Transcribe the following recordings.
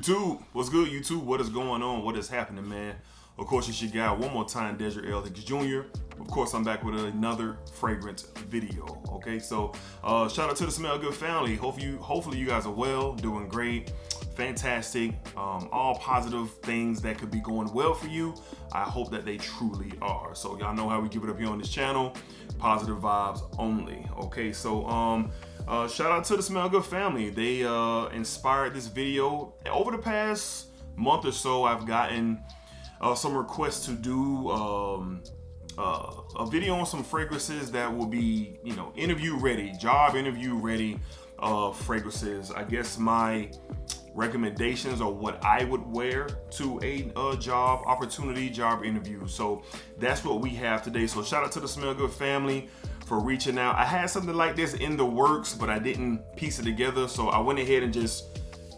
YouTube? What's good, YouTube? What is going on? What is happening, man? Of course, it's your guy one more time, Desert L. Jr. Of course, I'm back with another fragrance video. Okay, so shout out to the Smell Good family. Hopefully you guys are well, doing great, fantastic. All positive things that could be going well for you. I hope that they truly are. So y'all know how we give it up here on this channel. Positive vibes only. Okay, so shout out to the Smell Good family. They inspired this video. Over the past month or so, I've gotten some requests to do a video on some fragrances that will be, you know, interview ready, job interview ready fragrances. I guess my recommendations or what I would wear to a job opportunity, job interview. So that's what we have today. So shout out to the Smell Good family for reaching out. I had something like this in the works, but I didn't piece it together. So I went ahead and just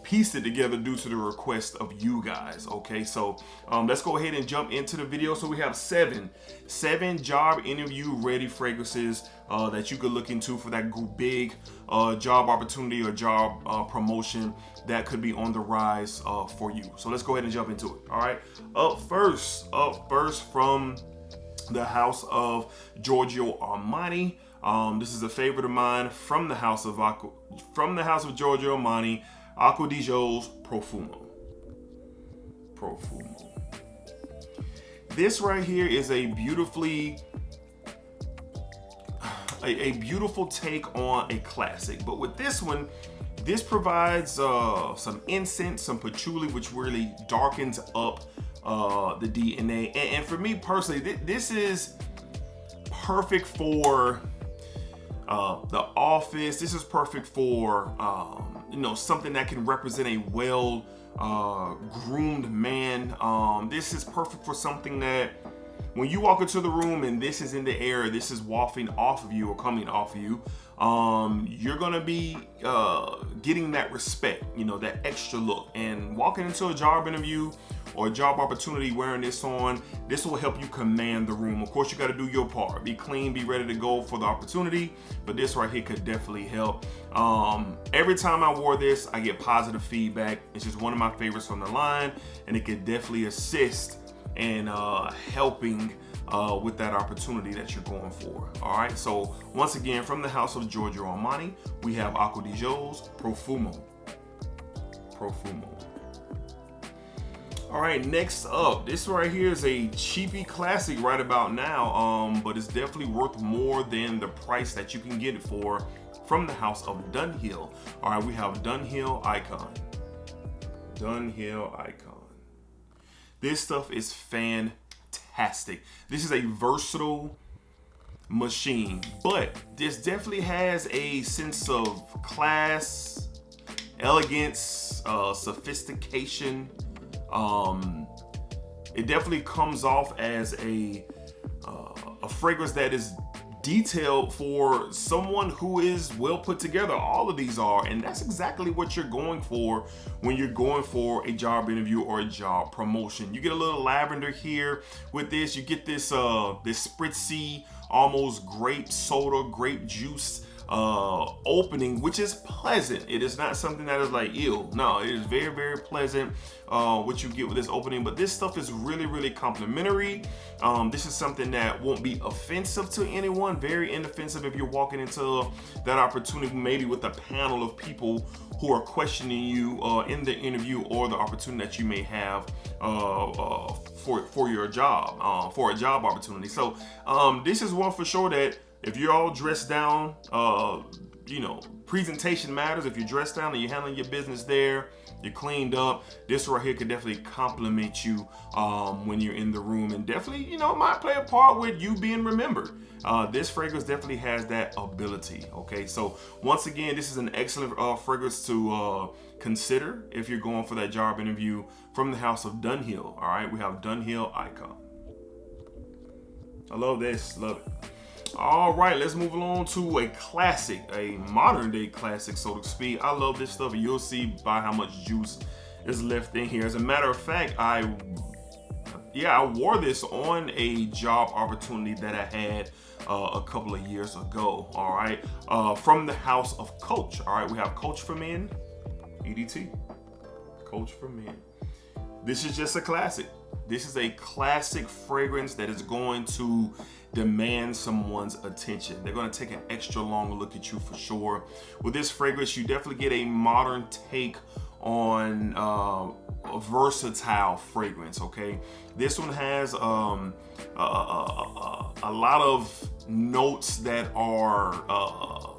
pieced it together due to the request of you guys. Okay, so let's go ahead and jump into the video. So we have seven job interview ready fragrances that you could look into for that big job opportunity or job promotion that could be on the rise for you. So let's go ahead and jump into it. All right, up first from the house of Giorgio Armani. This is a favorite of mine from the house of Giorgio Armani. Acqua di Gio's Profumo. This right here is a beautiful take on a classic. But with this one, this provides some incense, some patchouli, which really darkens up the DNA. And for me personally, this is perfect for the office. This is perfect for you know, something that can represent a well groomed man. This is perfect for something that when you walk into the room and this is in the air, this is wafting off of you or coming off of you, you're gonna be getting that respect, you know, that extra look. And walking into a job interview or a job opportunity wearing this on, this will help you command the room. Of course, you got to do your part. Be clean, be ready to go for the opportunity, but this right here could definitely help. Every time I wore this, I get positive feedback. It's just one of my favorites from the line, and it could definitely assist in helping with that opportunity that you're going for. All right, so once again, from the house of Giorgio Armani, we have Acqua di Gio's Profumo. All right, next up, this right here is a cheapy classic right about now, but it's definitely worth more than the price that you can get it for from the house of Dunhill. All right, we have Dunhill Icon. This stuff is fantastic. This is a versatile machine, but this definitely has a sense of class, elegance, sophistication. It definitely comes off as a fragrance that is detailed for someone who is well put together. All of these are, and that's exactly what you're going for when you're going for a job interview or a job promotion. You get a little lavender here with this. You get this this spritzy, almost grape soda, grape juice opening, which is pleasant. It is not something that is like ew. No, it is very, very pleasant what you get with this opening. But this stuff is really, really complimentary. This is something that won't be offensive to anyone. Very inoffensive if you're walking into that opportunity, maybe with a panel of people who are questioning you in the interview or the opportunity that you may have for your job, for a job opportunity. So this is one for sure that if you're all dressed down, you know, presentation matters. If you're dressed down and you're handling your business there, you're cleaned up, this right here could definitely compliment you when you're in the room, and definitely, you know, might play a part with you being remembered. This fragrance definitely has that ability. Okay, so once again, this is an excellent fragrance to consider if you're going for that job interview from the house of Dunhill. All right, we have Dunhill Icon. I love this, love it. All right, let's move along to a classic, a modern day classic, so to speak. I love this stuff, and you'll see by how much juice is left in here. As a matter of fact, I wore this on a job opportunity that I had a couple of years ago. All right, from the house of Coach. All right, we have Coach for Men, EDT. Coach for Men. This is just a classic. This is a classic fragrance that is going to demand someone's attention. They're going to take an extra long look at you for sure. With this fragrance, you definitely get a modern take on a versatile fragrance. Okay, this one has a lot of notes that are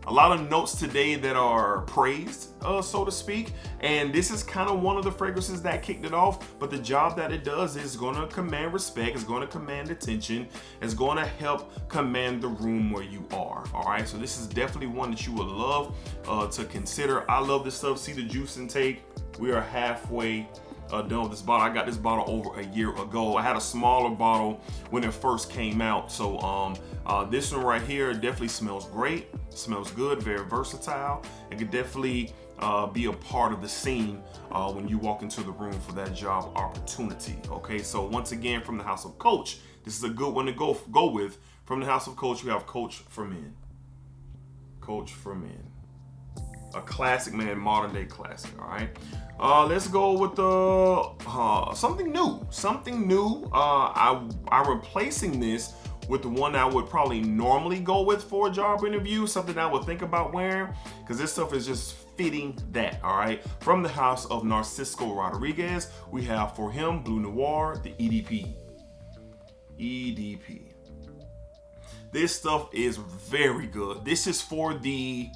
a lot of notes today that are praised, so to speak. And this is kind of one of the fragrances that kicked it off. But the job that it does is going to command respect. It's going to command attention. It's going to help command the room where you are. All right. So this is definitely one that you would love to consider. I love this stuff. See the juice intake. We are halfway done with this bottle. I got this bottle over a year ago. I had a smaller bottle when it first came out. So this one right here definitely smells great. Smells good, very versatile. It could definitely be a part of the scene when you walk into the room for that job opportunity. Okay, so once again, from the House of Coach, this is a good one to go with. From the House of Coach, we have Coach for Men. Coach for Men. A classic, man, modern day classic. All right, let's go with something new. Something new. I'm replacing this with the one I would probably normally go with for a job interview. Something I would think about wearing, because this stuff is just fitting that. All right. From the house of Narciso Rodriguez, we have for him Blue Noir, the EDP. EDP. This stuff is very good. This is for the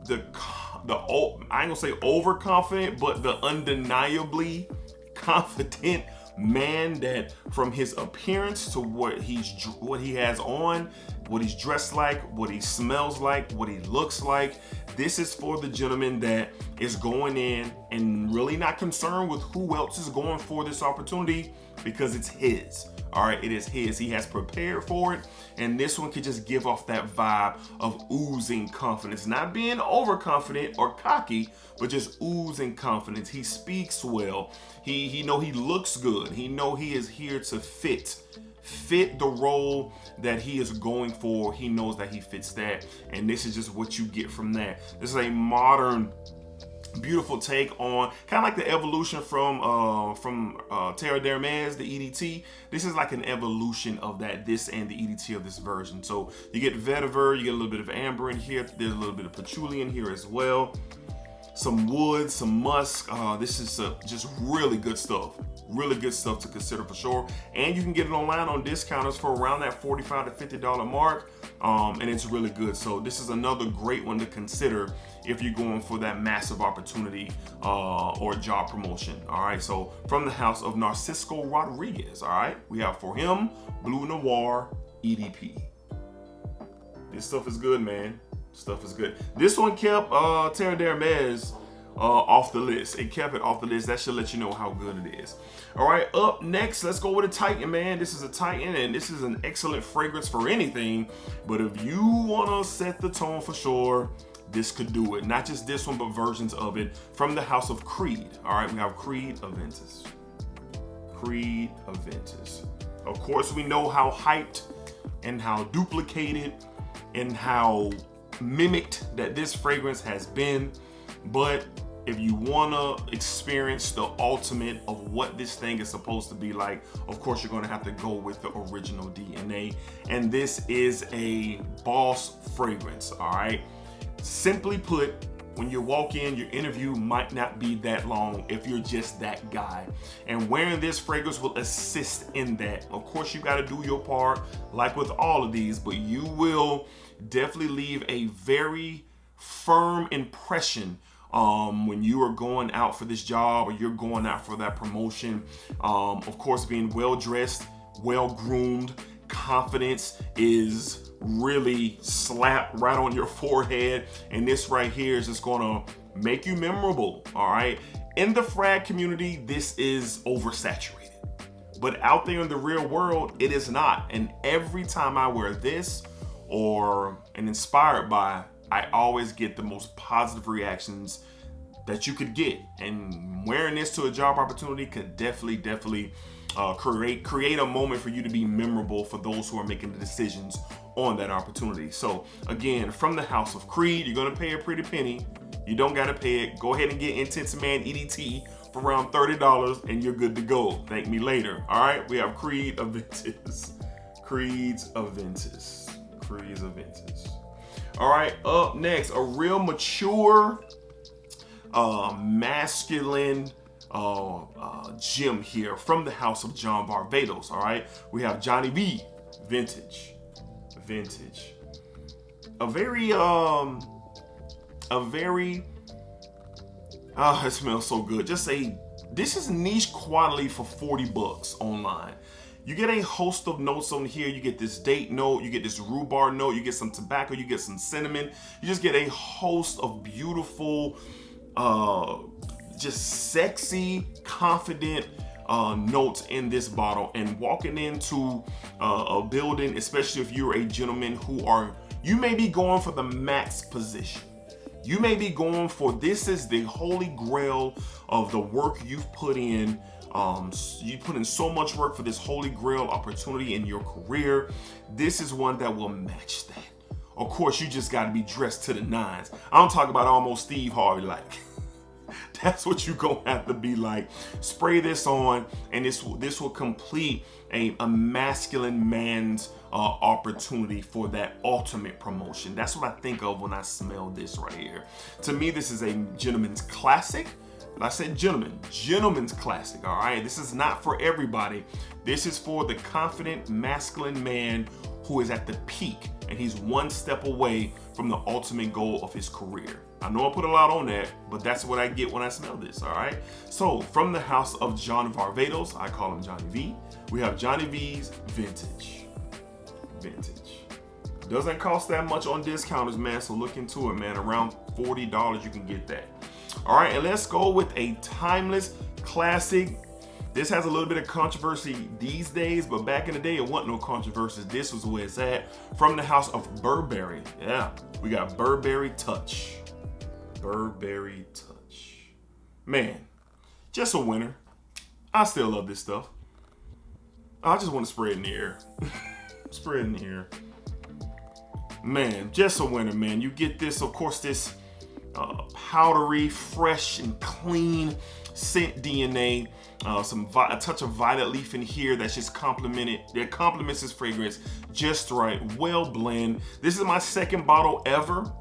I ain't gonna say overconfident, but the undeniably confident man that, from his appearance to what he has on, what he's dressed like, what he smells like, what he looks like. This is for the gentleman that is going in and really not concerned with who else is going for this opportunity, because it's his. All right, it is his. He has prepared for it, and this one could just give off that vibe of oozing confidence, not being overconfident or cocky, but just oozing confidence. He speaks well. He know he looks good. He know he is here to fit the role that he is going for. He knows that he fits that, and this is just what you get from that. This is a modern, beautiful take on kind of like the evolution from Terra d'Hermes, the EDT. This is like an evolution of that, this and the EDT of this version. So you get vetiver, you get a little bit of amber in here. There's a little bit of patchouli in here as well. Some wood, some musk. This is just really good stuff. Really good stuff to consider for sure. And you can get it online on discounters for around that $45 to $50 mark. And it's really good. So this is another great one to consider if you're going for that massive opportunity or job promotion. All right. So from the house of Narciso Rodriguez. All right. We have for him Blue Noir EDP. This stuff is good, man. Stuff is good. This one kept Terra d'Hermes off the list. It kept it off the list. That should let you know how good it is. All right, up next, let's go with a Titan, man. This is a Titan, and this is an excellent fragrance for anything. But if you want to set the tone for sure, this could do it. Not just this one, but versions of it from the house of Creed. All right, we have Creed Aventus. Creed Aventus. Of course, we know how hyped and how duplicated and how mimicked that this fragrance has been. But if you want to experience the ultimate of what this thing is supposed to be like, of course you're going to have to go with the original DNA. And this is a boss fragrance. All right, simply put, when you walk in, your interview might not be that long if you're just that guy. And wearing this fragrance will assist in that. Of course, you got to do your part, like with all of these, but you will definitely leave a very firm impression when you are going out for this job or you're going out for that promotion. Of course, being well dressed, well groomed, confidence is really slapped right on your forehead, and this right here is just gonna make you memorable. All right, in the frag community, this is oversaturated, but out there in the real world, it is not. And every time I wear this or an inspired by, I always get the most positive reactions that you could get. And wearing this to a job opportunity could definitely create a moment for you to be memorable for those who are making the decisions on that opportunity. So again, from the house of Creed, you're gonna pay a pretty penny. You don't gotta pay it. Go ahead and get Intense Man EDT for around $30 and you're good to go. Thank me later. All right, we have Creed Aventus. Creed's Aventus. Creed's Aventus. All right, up next, a real mature, masculine gem here from the house of John Varvatos. All right, we have Johnny V, vintage. A very, it smells so good. This is niche quality for $40 online. You get a host of notes on here. You get this date note, you get this rhubarb note, you get some tobacco, you get some cinnamon. You just get a host of beautiful, just sexy, confident notes in this bottle. And walking into a building, especially if you're a gentleman you may be going for the max position. You may be going for, this is the holy grail of the work you've put in. You put in so much work for this holy grail opportunity in your career. This is one that will match that. Of course, you just got to be dressed to the nines. I'm talking about almost Steve Harvey like. That's what you gonna have to be like. Spray this on, and this will complete a masculine man's opportunity for that ultimate promotion. That's what I think of when I smell this right here. To me, this is a gentleman's classic. I said gentleman's classic. All right, this is not for everybody. This is for the confident masculine man who is at the peak, and he's one step away from the ultimate goal of his career. I know I put a lot on that, but that's what I get when I smell this. All right, so from the house of John Varvatos, I call him Johnny V, we have Johnny V's vintage. Doesn't cost that much on discounters, man, so look into it, man. Around $40 you can get that. All right, and let's go with a timeless classic. This has a little bit of controversy these days, but back in the day, it wasn't no controversy. This was where it's at. From the house of Burberry. Yeah, we got Burberry Touch. Burberry Touch. Man, just a winner. I still love this stuff. I just want to spray it in the air. Spray it in the air. Man, just a winner, man. You get this, of course, this powdery, fresh, and clean scent DNA. A touch of violet leaf in here that's just complements this fragrance just right. Well blend. This is my second bottle ever.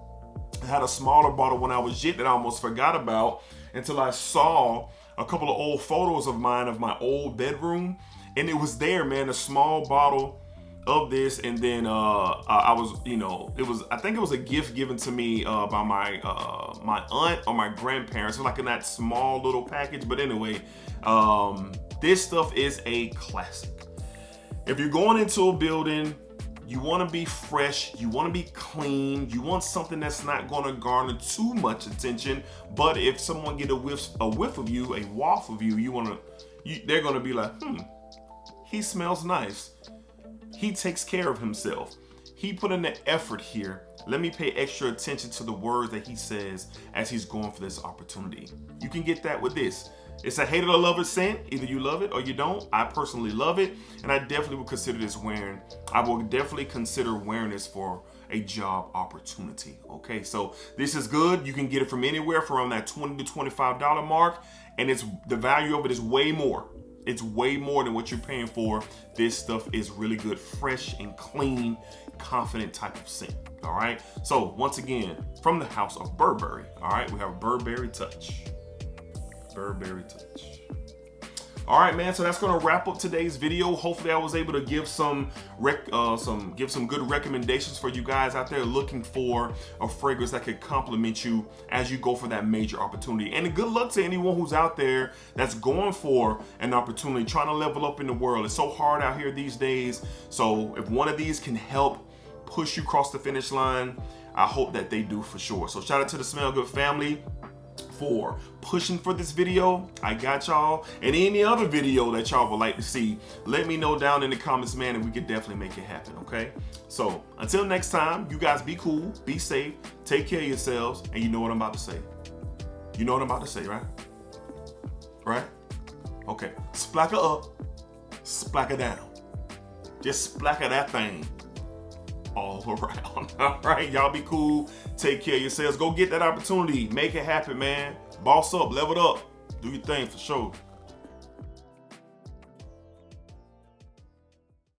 I had a smaller bottle when I was that I almost forgot about until I saw a couple of old photos of mine of my old bedroom, and it was there, man, a small bottle of this. And then I think it was a gift given to me by my aunt or my grandparents. It was like in that small little package. But anyway, this stuff is a classic. If you're going into a building, you want to be fresh, you want to be clean, you want something that's not going to garner too much attention. But if someone get a whiff of you, a waft of you, they're going to be like, he smells nice. He takes care of himself. He put in the effort here. Let me pay extra attention to the words that he says as he's going for this opportunity. You can get that with this. It's a hate it or love it scent. Either you love it or you don't. I personally love it, and I definitely would consider this I will definitely consider wearing this for a job opportunity. Okay, so this is good. You can get it from anywhere from around that $20 to $25 mark, and the value of it is way more. It's way more than what you're paying for. This stuff is really good, fresh and clean, confident type of scent. All right. So once again, from the house of Burberry. All right, we have Burberry Touch. Burberry Touch. All right, man. So that's gonna wrap up today's video. Hopefully, I was able to give some good recommendations for you guys out there looking for a fragrance that could complement you as you go for that major opportunity. And good luck to anyone who's out there that's going for an opportunity, trying to level up in the world. It's so hard out here these days. So if one of these can help push you across the finish line, I hope that they do for sure. So shout out to the Smell Good family for pushing for this video. I got y'all. And any other video that y'all would like to see, let me know down in the comments, man, and we can definitely make it happen, okay? So until next time, you guys be cool, be safe, take care of yourselves, and you know what I'm about to say. You know what I'm about to say, right? Right? Okay. Splacker up, splacker down. Just splacker that thing. all around. All right, y'all be cool. Take care of yourselves. Go get that opportunity. Make it happen, man. Boss up, level up. Do your thing for sure.